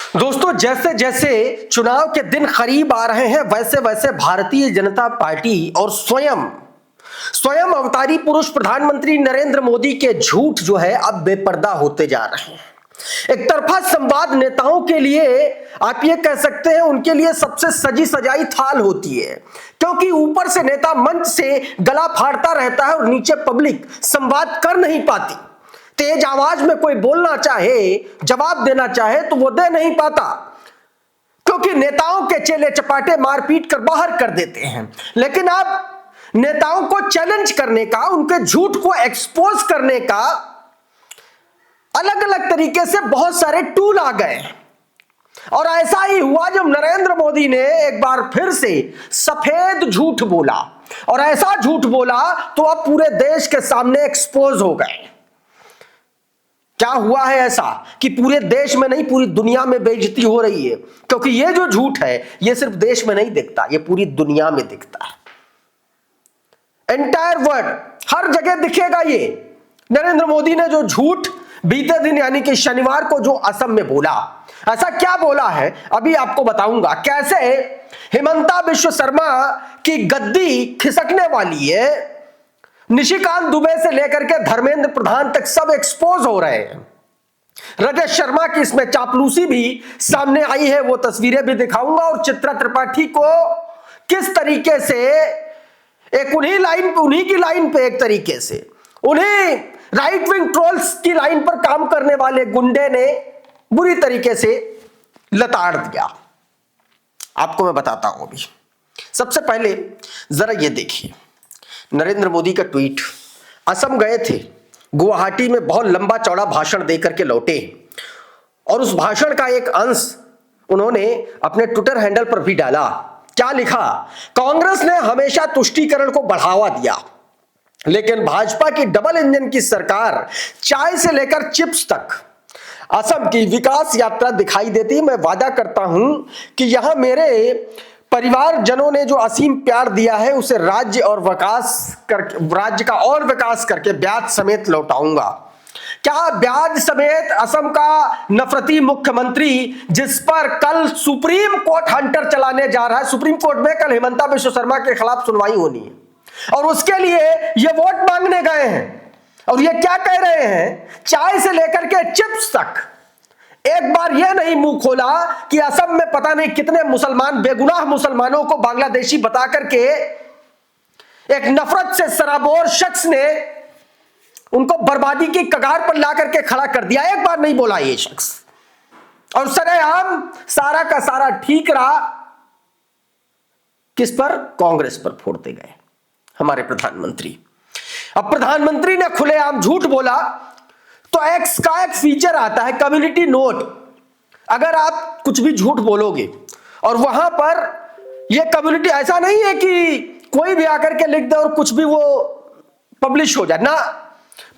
दोस्तों, जैसे जैसे चुनाव के दिन करीब आ रहे हैं वैसे वैसे भारतीय जनता पार्टी और स्वयं स्वयं अवतारी पुरुष प्रधानमंत्री नरेंद्र मोदी के झूठ जो है अब बेपर्दा होते जा रहे हैं। एक तरफा संवाद नेताओं के लिए आप ये कह सकते हैं उनके लिए सबसे सजी सजाई थाल होती है, क्योंकि ऊपर से नेता मंच से गला फाड़ता रहता है और नीचे पब्लिक संवाद कर नहीं पाती। तेज आवाज में कोई बोलना चाहे, जवाब देना चाहे तो वो दे नहीं पाता, क्योंकि नेताओं के चेले चपाटे मारपीट कर बाहर कर देते हैं। लेकिन अब नेताओं को चैलेंज करने का, उनके झूठ को एक्सपोज करने का अलग अलग तरीके से बहुत सारे टूल आ गए। और ऐसा ही हुआ जब नरेंद्र मोदी ने एक बार फिर से सफेद झूठ बोला, और ऐसा झूठ बोला तो अब पूरे देश के सामने एक्सपोज हो गए। क्या हुआ है ऐसा कि पूरे देश में नहीं पूरी दुनिया में बेइज्जती हो रही है, क्योंकि ये जो झूठ है ये सिर्फ देश में नहीं दिखता, ये पूरी दुनिया में दिखता है। एंटायर वर्ल्ड, हर जगह दिखेगा ये। नरेंद्र मोदी ने जो झूठ बीते दिन यानी कि शनिवार को जो असम में बोला, ऐसा क्या बोला है अभी आपको बताऊंगा। कैसे हिमंता बिश्व शर्मा की गद्दी खिसकने वाली है, निशिकांत दुबे से लेकर के धर्मेंद्र प्रधान तक सब एक्सपोज हो रहे हैं। रजत शर्मा की इसमें चापलूसी भी सामने आई है, वो तस्वीरें भी दिखाऊंगा। और चित्रा त्रिपाठी को किस तरीके से एक उन्हीं की लाइन पे एक तरीके से उन्हीं राइट विंग ट्रोल्स की लाइन पर काम करने वाले गुंडे ने बुरी तरीके से लताड़ दिया, आपको मैं बताता हूं। अभी सबसे पहले जरा ये देखिए, नरेंद्र मोदी का ट्वीट। असम गए थे, गुवाहाटी में बहुत लंबा चौड़ा भाषण देकर के लौटे, और उस भाषण का एक अंश उन्होंने अपने ट्विटर हैंडल पर भी डाला। क्या लिखा? कांग्रेस ने हमेशा तुष्टीकरण को बढ़ावा दिया, लेकिन भाजपा की डबल इंजन की सरकार चाय से लेकर चिप्स तक असम की विकास यात्रा दिखाई देती। मैं वादा करता हूं कि यहां मेरे परिवारजनों ने जो असीम प्यार दिया है उसे राज्य का और विकास करके ब्याज समेत लौटाऊंगा। क्या ब्याज समेत? असम का नफरती मुख्यमंत्री जिस पर कल सुप्रीम कोर्ट हंटर चलाने जा रहा है, सुप्रीम कोर्ट में कल हिमंता बिश्व शर्मा के खिलाफ सुनवाई होनी है, और उसके लिए ये वोट मांगने गए हैं। और ये क्या कह रहे हैं? चाय से लेकर के चिप्स तक एक बार ये नहीं मुंह खोला कि असम में पता नहीं कितने मुसलमान, बेगुनाह मुसलमानों को बांग्लादेशी बता करके एक नफरत से सराबोर शख्स ने उनको बर्बादी की कगार पर ला करके खड़ा कर दिया। एक बार नहीं बोला ये शख्स, और सरेआम सारा का सारा ठीक रहा। किस पर? कांग्रेस पर फोड़ते गए हमारे प्रधानमंत्री। अब प्रधानमंत्री ने खुलेआम झूठ बोला तो एक्स का एक फीचर आता है, कम्युनिटी नोट। अगर आप कुछ भी झूठ बोलोगे और वहां पर यह कम्युनिटी, ऐसा नहीं है कि कोई भी आकर के लिख दे और कुछ भी वो पब्लिश हो जाए ना,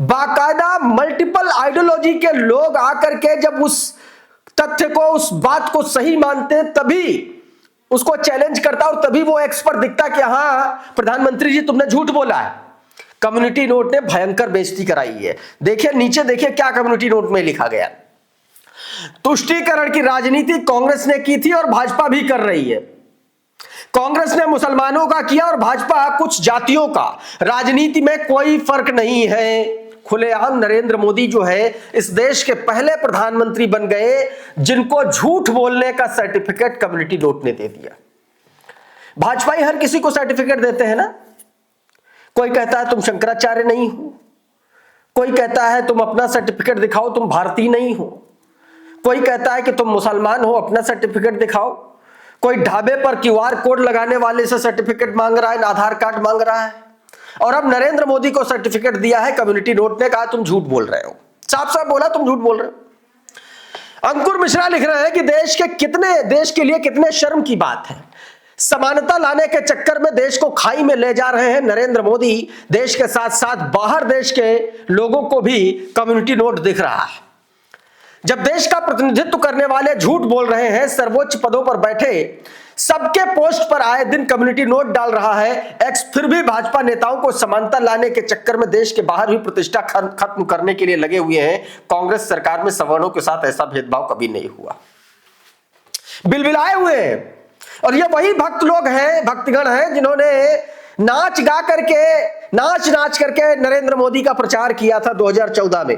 बाकायदा मल्टीपल आइडियोलॉजी के लोग आकर के जब उस तथ्य को, उस बात को सही मानते तभी उसको चैलेंज करता, और तभी वो एक्सपर्ट दिखता कि हाँ प्रधानमंत्री जी तुमने झूठ बोला है। कम्युनिटी नोट ने भयंकर बेइज्जती कराई है। देखिए नीचे, देखिए क्या कम्युनिटी नोट में लिखा गया। तुष्टीकरण की राजनीति कांग्रेस ने की थी और भाजपा भी कर रही है। कांग्रेस ने मुसलमानों का किया और भाजपा कुछ जातियों का। राजनीति में कोई फर्क नहीं है। खुलेआम नरेंद्र मोदी जो है इस देश के पहले प्रधानमंत्री बन गए जिनको झूठ बोलने का सर्टिफिकेट कम्युनिटी नोट ने दे दिया। भाजपा ही हर किसी को सर्टिफिकेट देते हैं ना। कोई कहता है तुम शंकराचार्य नहीं हो, कोई कहता है तुम अपना सर्टिफिकेट दिखाओ तुम भारतीय नहीं हो, कोई कहता है कि तुम मुसलमान हो अपना सर्टिफिकेट दिखाओ, कोई ढाबे पर क्यूआर कोड लगाने वाले से सर्टिफिकेट मांग रहा है, आधार कार्ड मांग रहा है। और अब नरेंद्र मोदी को सर्टिफिकेट दिया है कम्युनिटी नोट ने, कहा तुम झूठ बोल रहे हो। साफ साफ बोला तुम झूठ बोल रहे हो। अंकुर मिश्रा लिख रहे हैं कि देश के लिए कितने शर्म की बात है। समानता लाने के चक्कर में देश को खाई में ले जा रहे हैं नरेंद्र मोदी। देश के साथ साथ बाहर देश के लोगों को भी कम्युनिटी नोट दिख रहा है। जब देश का प्रतिनिधित्व करने वाले झूठ बोल रहे हैं, सर्वोच्च पदों पर बैठे सबके पोस्ट पर आए दिन कम्युनिटी नोट डाल रहा है एक्स, फिर भी भाजपा नेताओं को समानता लाने के चक्कर में देश के बाहर हुई प्रतिष्ठा खत्म करने के लिए लगे हुए हैं। कांग्रेस सरकार में सवर्णों के साथ ऐसा भेदभाव कभी नहीं हुआ। बिलबिलाए हुए हैं। और ये वही भक्त लोग हैं, भक्तगण हैं, जिन्होंने नाच नाच करके नरेंद्र मोदी का प्रचार किया था 2014 में।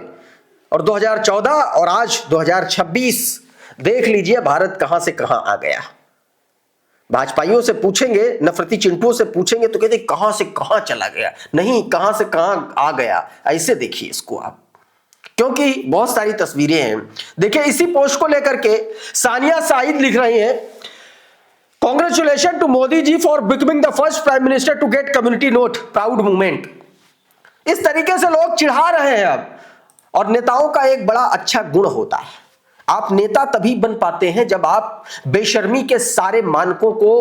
और 2014 और आज 2026, देख लीजिए भारत कहां से कहां आ गया। भाजपाइयों से पूछेंगे, नफरती चिंटुओं से पूछेंगे तो कहते कहां से कहां चला गया, नहीं कहां से कहां आ गया। ऐसे देखिए इसको आप, क्योंकि बहुत सारी तस्वीरें हैं। देखिए इसी पोस्ट को लेकर के सानिया साइद लिख रही हैं, congratulation to Modi ji for becoming the first prime minister to get community note, proud movement. इस तरीके से लोग चिढ़ा रहे हैं अब। और नेताओं का एक बड़ा अच्छा गुण होता है, आप नेता तभी बन पाते हैं जब आप बेशर्मी के सारे मानकों को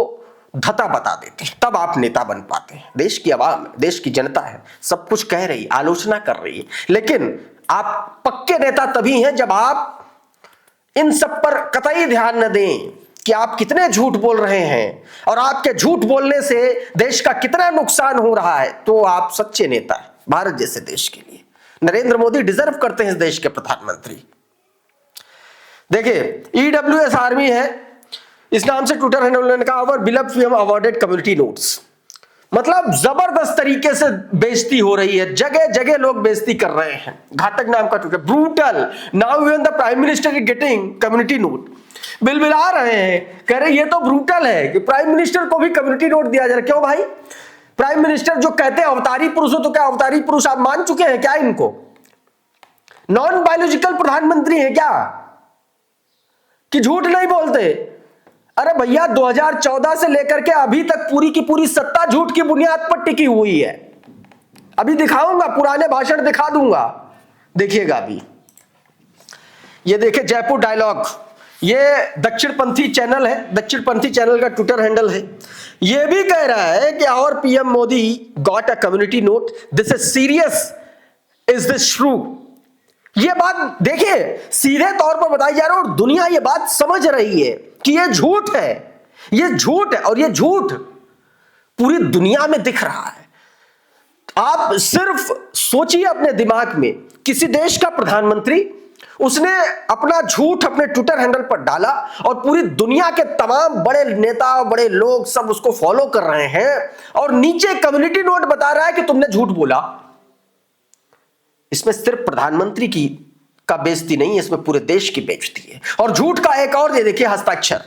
धता बता देते हैं, तब आप नेता बन पाते हैं। देश की आवाम, देश की जनता है, सब कुछ कह रही, आलोचना कर रही है, लेकिन आप पक्के नेता तभी हैं जब आप इन सब पर कतई ध्यान न दें कि आप कितने झूठ बोल रहे हैं और आपके झूठ बोलने से देश का कितना नुकसान हो रहा है, तो आप सच्चे नेता हैं भारत जैसे देश के लिए। नरेंद्र मोदी डिजर्व करते हैं इस देश के प्रधानमंत्री। देखिए ईडब्ल्यूएस आर्मी है, इस नाम से ट्विटर हैंडल का, our beloved PM awarded community notes. मतलब जबरदस्त तरीके से बेइज्जती हो रही है, जगह जगह लोग बेइज्जती कर रहे हैं। घातक नाम का Twitter, brutal, now even the prime minister is getting community note. बिलबिला रहे हैं, कह रहे ये तो ब्रूटल है कि प्राइम मिनिस्टर को भी कम्युनिटी नोट दिया जा रहा है। क्यों भाई, प्राइम मिनिस्टर जो कहते हैं अवतारी पुरुष हो, तो क्या अवतारी पुरुष आप मान चुके हैं क्या इनको? नॉन बायोलॉजिकल प्रधानमंत्री है क्या कि झूठ नहीं बोलते? अरे भैया 2014 से लेकर के अभी तक पूरी की पूरी सत्ता झूठ की बुनियाद पर टिकी हुई है। अभी दिखाऊंगा, पुराने भाषण दिखा दूंगा, देखिएगा अभी। ये देखिए जयपुर डायलॉग, ये दक्षिणपंथी चैनल है, दक्षिणपंथी चैनल का ट्विटर हैंडल है। ये भी कह रहा है कि our PM Modi got a community note, this is serious, is this true? ये बात देखिए सीधे तौर पर बताई जा रही है और दुनिया ये बात समझ रही है कि ये झूठ है, ये झूठ है और ये झूठ पूरी दुनिया में दिख रहा है। आप सिर्फ सोचिए अपने दिमाग में, किसी देश का प्रधानमंत्री, उसने अपना झूठ अपने ट्विटर हैंडल पर डाला और पूरी दुनिया के तमाम बड़े नेता, बड़े लोग सब उसको फॉलो कर रहे हैं और नीचे कम्युनिटी नोट बता रहा है कि तुमने झूठ बोला। इसमें सिर्फ प्रधानमंत्री की का बेइज्जती नहीं है, इसमें पूरे देश की बेइज्जती है। और झूठ का एक और ये देखिए हस्ताक्षर,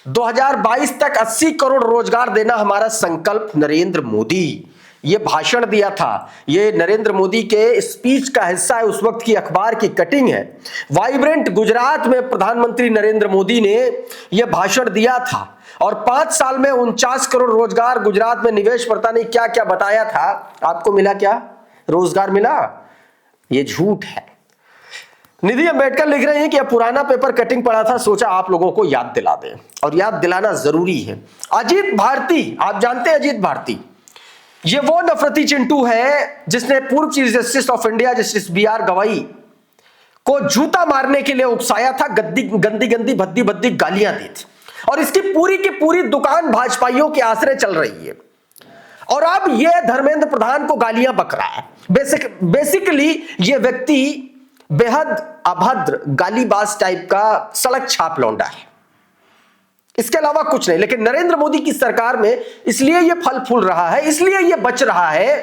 2022 तक 80 करोड़ रोजगार देना हमारा संकल्प, नरेंद्र मोदी। ये भाषण दिया था, ये नरेंद्र मोदी के स्पीच का हिस्सा है, उस वक्त की अखबार की कटिंग है। वाइब्रेंट गुजरात में प्रधानमंत्री नरेंद्र मोदी ने यह भाषण दिया था और 5 साल में 49 करोड़ रोजगार गुजरात में निवेश, पता नहीं क्या क्या बताया था। आपको मिला क्या? रोजगार मिला? ये झूठ है। निधि अंबेडकर लिख रहे हैं कि अब पुराना पेपर कटिंग पड़ा था, सोचा आप लोगों को याद दिला दें, और याद दिलाना जरूरी है। अजीत भारती, आप जानते हैं अजीत भारती, ये वो नफरती चिंटू है जिसने पूर्व chief justice of India justice BR गवाई को जूता मारने के लिए उकसाया था, गंदी गंदी भद्दी भद्दी गालियां दी थी, और इसकी पूरी की पूरी दुकान भाजपाइयों के आश्रय चल रही है। और अब यह धर्मेंद्र प्रधान को गालियां बक रहा है। बेसिकली ये व्यक्ति बेहद अभद्र, गालीबाज टाइप का सड़क छाप लौंडा है, इसके अलावा कुछ नहीं। लेकिन नरेंद्र मोदी की सरकार में इसलिए ये फल फूल रहा है, इसलिए ये बच रहा है,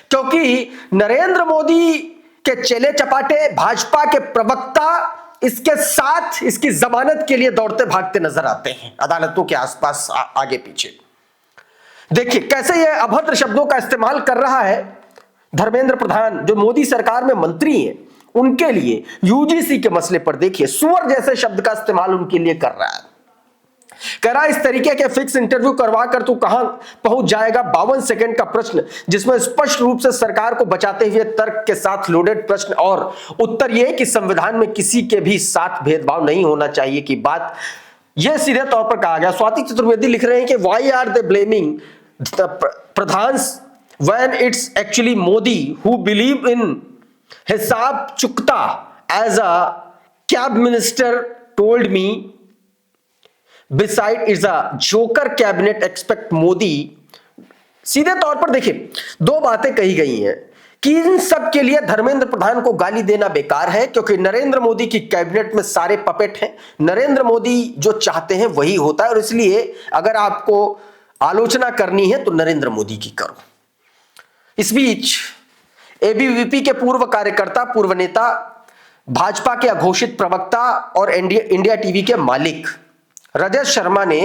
क्योंकि नरेंद्र मोदी के चेले चपाटे, भाजपा के प्रवक्ता इसके साथ इसकी जमानत के लिए दौड़ते भागते नजर आते हैं अदालतों के आसपास, आगे पीछे। देखिए कैसे ये अभद्र शब्दों का इस्तेमाल कर रहा है धर्मेंद्र प्रधान, जो मोदी सरकार में मंत्री हैं, उनके लिए यूजीसी के मसले पर देखिए सुअर जैसे शब्द का इस्तेमाल उनके लिए कर रहा है। कह रहा इस तरीके के फिक्स इंटरव्यू करवा कर तू कहां पहुंच जाएगा। 52 सेकंड का प्रश्न जिसमें स्पष्ट रूप से सरकार को बचाते हुए तर्क के साथ लोडेड प्रश्न, और उत्तर यह कि संविधान में किसी के भी साथ भेदभाव नहीं होना चाहिए की बात यह सीधे तौर पर कहा गया। स्वाति चतुर्वेदी लिख रहे हैं कि वाई आर दे ब्लेमिंग प्रधान when it's actually Modi who believe in हिसाब चुकता as a cab minister told me beside is a joker cabinet expect Modi। सीधे तौर पर देखिए दो बातें कही गई हैं कि इन सब के लिए धर्मेंद्र प्रधान को गाली देना बेकार है, क्योंकि नरेंद्र मोदी की कैबिनेट में सारे पपेट हैं। नरेंद्र मोदी जो चाहते हैं वही होता है, और इसलिए अगर आपको आलोचना करनी है तो नरेंद्र मोदी की करो। इस बीच एबीवीपी के पूर्व कार्यकर्ता, पूर्व नेता, भाजपा के अघोषित प्रवक्ता और इंडिया टीवी के मालिक रजत शर्मा ने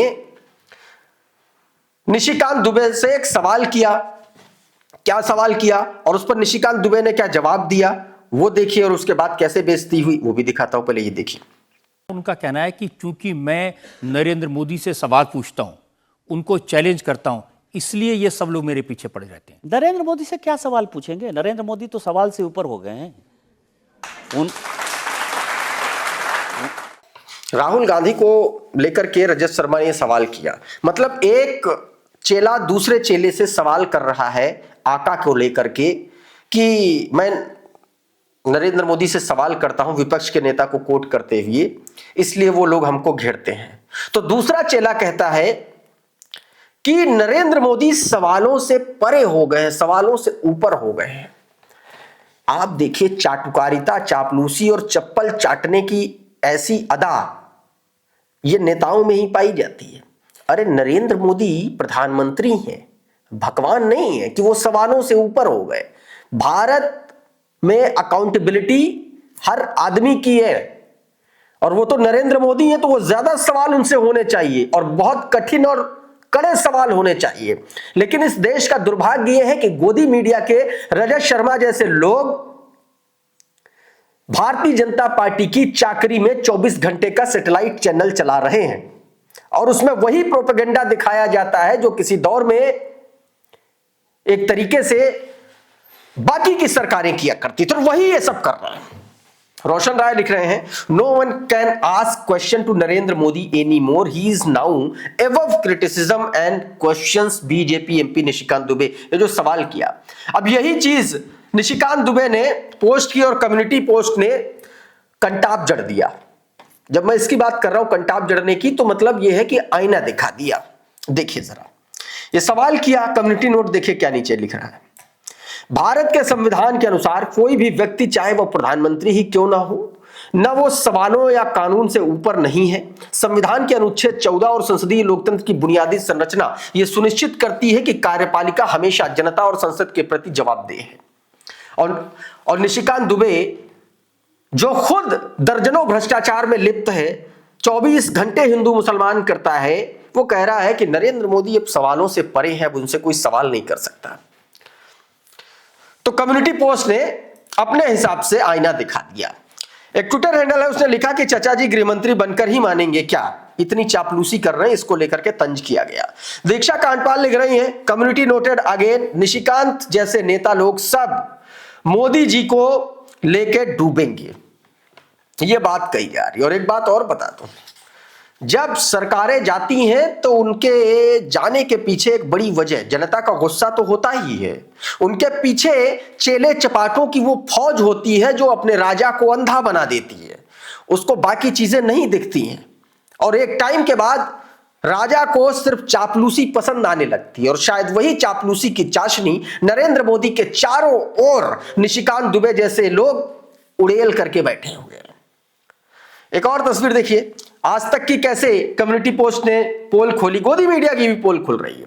निशिकांत दुबे से एक सवाल किया। क्या सवाल किया और उस पर निशिकांत दुबे ने क्या जवाब दिया, वो देखिए, और उसके बाद कैसे बेइज्जती हुई वो भी दिखाता हूं। पहले ये देखिए। उनका कहना है कि चूंकि मैं नरेंद्र मोदी से सवाल पूछता हूं, उनको चैलेंज करता हूं, इसलिए ये सब लोग मेरे पीछे पड़े रहते हैं। नरेंद्र मोदी से क्या सवाल पूछेंगे? नरेंद्र मोदी तो सवाल से ऊपर हो गए हैं। राहुल गांधी को लेकर के रजत शर्मा ने सवाल किया, मतलब एक चेला दूसरे चेले से सवाल कर रहा है आका को लेकर के कि मैं नरेंद्र मोदी से सवाल करता हूं, विपक्ष के नेता को कोट करते हुए, इसलिए वो लोग हमको घेरते हैं। तो दूसरा चेला कहता है कि नरेंद्र मोदी सवालों से परे हो गए हैं, सवालों से ऊपर हो गए हैं। आप देखिए, चाटुकारिता, चापलूसी और चप्पल चाटने की ऐसी अदा ये नेताओं में ही पाई जाती है। अरे नरेंद्र मोदी प्रधानमंत्री हैं, भगवान नहीं है कि वो सवालों से ऊपर हो गए। भारत में अकाउंटेबिलिटी हर आदमी की है, और वो तो नरेंद्र मोदी है, तो वो ज्यादा सवाल उनसे होने चाहिए और बहुत कठिन और कड़े सवाल होने चाहिए। लेकिन इस देश का दुर्भाग्य यह है कि गोदी मीडिया के रजत शर्मा जैसे लोग भारतीय जनता पार्टी की चाकरी में 24 घंटे का सैटेलाइट चैनल चला रहे हैं, और उसमें वही प्रोपेगेंडा दिखाया जाता है जो किसी दौर में एक तरीके से बाकी की सरकारें किया करती, तो वही ये सब कर रहा है। रोशन राय लिख रहे हैं, no one can ask question to Narendra Modi any more, he is now above criticism and questions BJP MP Nishikant Dubey. ये जो सवाल किया, अब यही चीज निशिकांत दुबे ने पोस्ट की और कम्युनिटी पोस्ट ने कंटाप जड़ दिया। जब मैं इसकी बात कर रहा हूं कंटाप जड़ने की, तो मतलब यह है कि आईना दिखा दिया। देखिए जरा, ये सवाल किया, कम्युनिटी नोट देखिए क्या नीचे लिख रहा है। भारत के संविधान के अनुसार कोई भी व्यक्ति, चाहे वह प्रधानमंत्री ही क्यों ना हो, न वो सवालों या कानून से ऊपर नहीं है। संविधान के अनुच्छेद 14 और संसदीय लोकतंत्र की बुनियादी संरचना यह सुनिश्चित करती है कि कार्यपालिका हमेशा जनता और संसद के प्रति जवाबदेह है। और निशिकांत दुबे जो खुद दर्जनों भ्रष्टाचार में लिप्त है, 24 घंटे हिंदू मुसलमान करता है, वो कह रहा है कि नरेंद्र मोदी अब सवालों से परे है, अब उनसे कोई सवाल नहीं कर सकता। तो कम्युनिटी पोस्ट ने अपने हिसाब से आईना दिखा दिया। एक ट्विटर हैंडल है, उसने लिखा कि चाचा जी गृहमंत्री बनकर ही मानेंगे क्या, इतनी चापलूसी कर रहे हैं, इसको लेकर के तंज किया गया। दीक्षा कांडपाल लिख रही हैं, कम्युनिटी नोटेड अगेन, निशिकांत जैसे नेता लोग सब मोदी जी को लेके डूबेंगे, ये बात कही जा रही है। और एक बात और बता दूं, जब सरकारें जाती हैं तो उनके जाने के पीछे एक बड़ी वजह, जनता का गुस्सा तो होता ही है, उनके पीछे चेले चपाटों की वो फौज होती है जो अपने राजा को अंधा बना देती है, उसको बाकी चीजें नहीं दिखती हैं। और एक टाइम के बाद राजा को सिर्फ चापलूसी पसंद आने लगती है, और शायद वही चापलूसी की चाशनी नरेंद्र मोदी के चारों ओर निशिकांत दुबे जैसे लोग उड़ेल करके बैठे हुए हैं। एक और तस्वीर देखिए, आज तक की कैसे कम्युनिटी पोस्ट ने पोल खोली, गोदी मीडिया की भी पोल खुल रही है।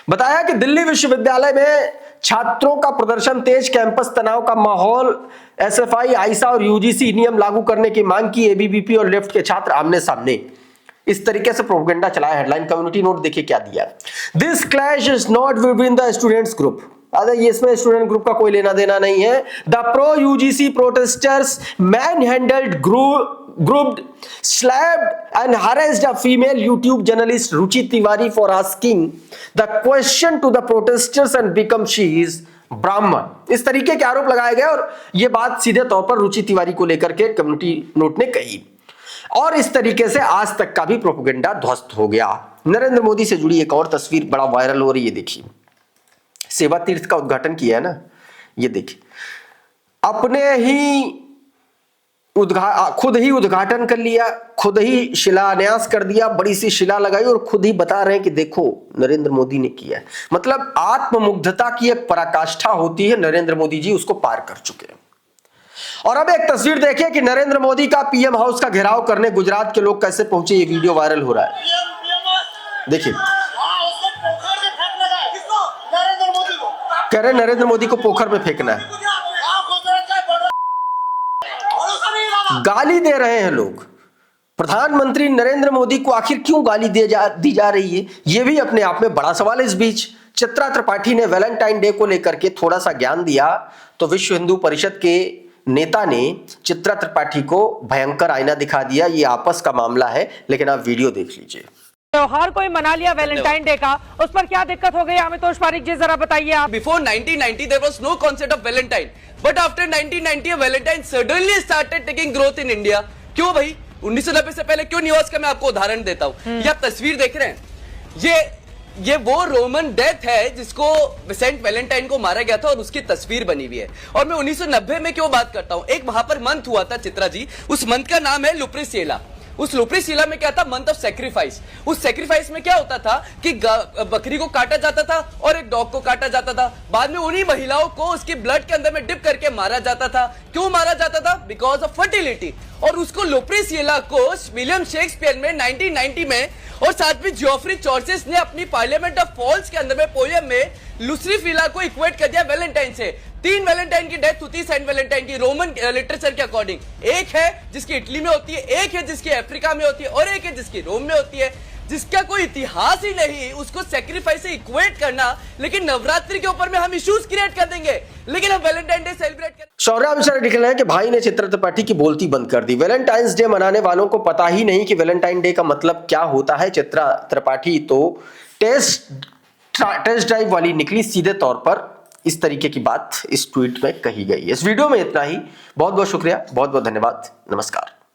बताया कि दिल्ली विश्वविद्यालय में छात्रों का प्रदर्शन तेज, कैंपस तनाव का माहौल, एसएफआई, आईसा और यूजीसी नियम लागू करने की मांग की, एबीवीपी और लेफ्ट के छात्र आमने सामने। इस तरीके से प्रोपेगेंडा चलाया। हेडलाइन कम्युनिटी नोट देखिए क्या दिया, this clash is not with the students group. अरे इसमें स्टूडेंट ग्रुप का कोई लेना देना नहीं है। The pro UGC protesters man handled grouped, slapped and harassed a female YouTube journalist Ruchi Tiwari for asking the question to the protesters and become she is Brahman। इस तरीके के आरोप लगाए गए, और यह बात सीधे तौर पर रुचि तिवारी को लेकर के कम्युनिटी नोट ने कही, और इस तरीके से आज तक का भी प्रोपेगेंडा ध्वस्त हो गया। नरेंद्र मोदी से जुड़ी एक और तस्वीर बड़ा वायरल हो रही है, देखिए, सेवा तीर्थ का उद्घाटन किया है ना, ये देखिए, अपने ही खुद ही उद्घाटन कर लिया, खुद ही शिलान्यास कर दिया, बड़ी सी शिला लगाई और खुद ही बता रहे हैं कि देखो नरेंद्र मोदी ने किया है। मतलब आत्ममुग्धता की एक पराकाष्ठा होती है, नरेंद्र मोदी जी उसको पार कर चुके हैं। और अब एक तस्वीर देखिए कि नरेंद्र मोदी का पीएम हाउस का घेराव करने गुजरात के लोग कैसे पहुंचे। ये वीडियो वायरल हो रहा है, देखिए। कह रहे नरेंद्र मोदी को पोखर में फेंकना है, गाली दे रहे हैं लोग। प्रधानमंत्री नरेंद्र मोदी को आखिर क्यों गाली दी जा रही है, यह भी अपने आप में बड़ा सवाल है। इस बीच चित्रा त्रिपाठी ने वैलेंटाइन डे को लेकर के थोड़ा सा ज्ञान दिया, तो विश्व हिंदू परिषद के नेता ने चित्रा त्रिपाठी को भयंकर आईना दिखा दिया। ये आपस का मामला है, लेकिन आप वीडियो देख लीजिए। त्योहार को ही मना लिया वैलेंटाइन डे का, उस पर क्या दिक्कत हो गई आमितोष पारिक जी, जरा बताइए आप। Before 1990 there was no concept of Valentine, but after 1990 Valentine suddenly started taking growth in India। क्यों भाई? 1990 से पहले क्यों नहीं हुआ, इसका मैं आपको उदाहरण देता हूँ। ये आप तस्वीर देख रहे हैं, ये वो रोमन डेथ है जिसको सेंट वैलेंटाइन को मारा गया था और उसकी तस्वीर बनी हुई है। और मैं 1990 में क्यों बात करता हूँ, एक वहां पर मंथ हुआ था चित्रा जी, उस मंथ का नाम है लुप्रिसिएला। उस लुप्रिसिएला में क्या था, मंथ ऑफ सैक्रिफाइस। उस सैक्रिफाइस में क्या होता था कि बकरी को काटा जाता था और एक डॉग को काटा जाता था, बाद में उन्हीं महिलाओं को उसकी ब्लड के अंदर में डिप करके मारा जाता था। क्यों मारा जाता था? Because of fertility. और उसको लुप्रिसिएला को विलियम शेक्सपियर में 1990 में, और साथ में जियोफ्री चॉर्सेस ने अपनी पार्लियामेंट ऑफ फॉल्स के अंदर में पोएम में लुसिफिला को इक्वेट कर दिया वैलेंटाइन से। 3 वैलेंटाइन की डेथ होती है सेंट वैलेंटाइन की रोमन लिटरेचर के अकॉर्डिंग। एक है जिसकी इटली में होती है, एक है जिसकी अफ्रीका में होती है, और एक है जिसकी रोम में होती है, जिसका कोई इतिहास ही नहीं, उसको सैक्रिफाइस से इक्वेट करना। लेकिन नवरात्रि के ऊपर में हम इश्यूज क्रिएट कर देंगे, लेकिन हम वैलेंटाइन डे सेलिब्रेट कर। शौर्याभिषेक लिख रहे हैं कि भाई ने चित्रा त्रिपाठी की बोलती बंद कर दी। वैलेंटाइंस डे मनाने वालों को पता ही नहीं कि वैलेंटाइन डे का मतलब क्या होता है। चित्रा त्रिपाठी तो टेस्ट ड्राइव वाली निकली, सीधे तौर पर इस तरीके की बात इस ट्वीट में कही गई है। इस वीडियो में इतना ही। बहुत बहुत शुक्रिया, बहुत बहुत धन्यवाद, नमस्कार।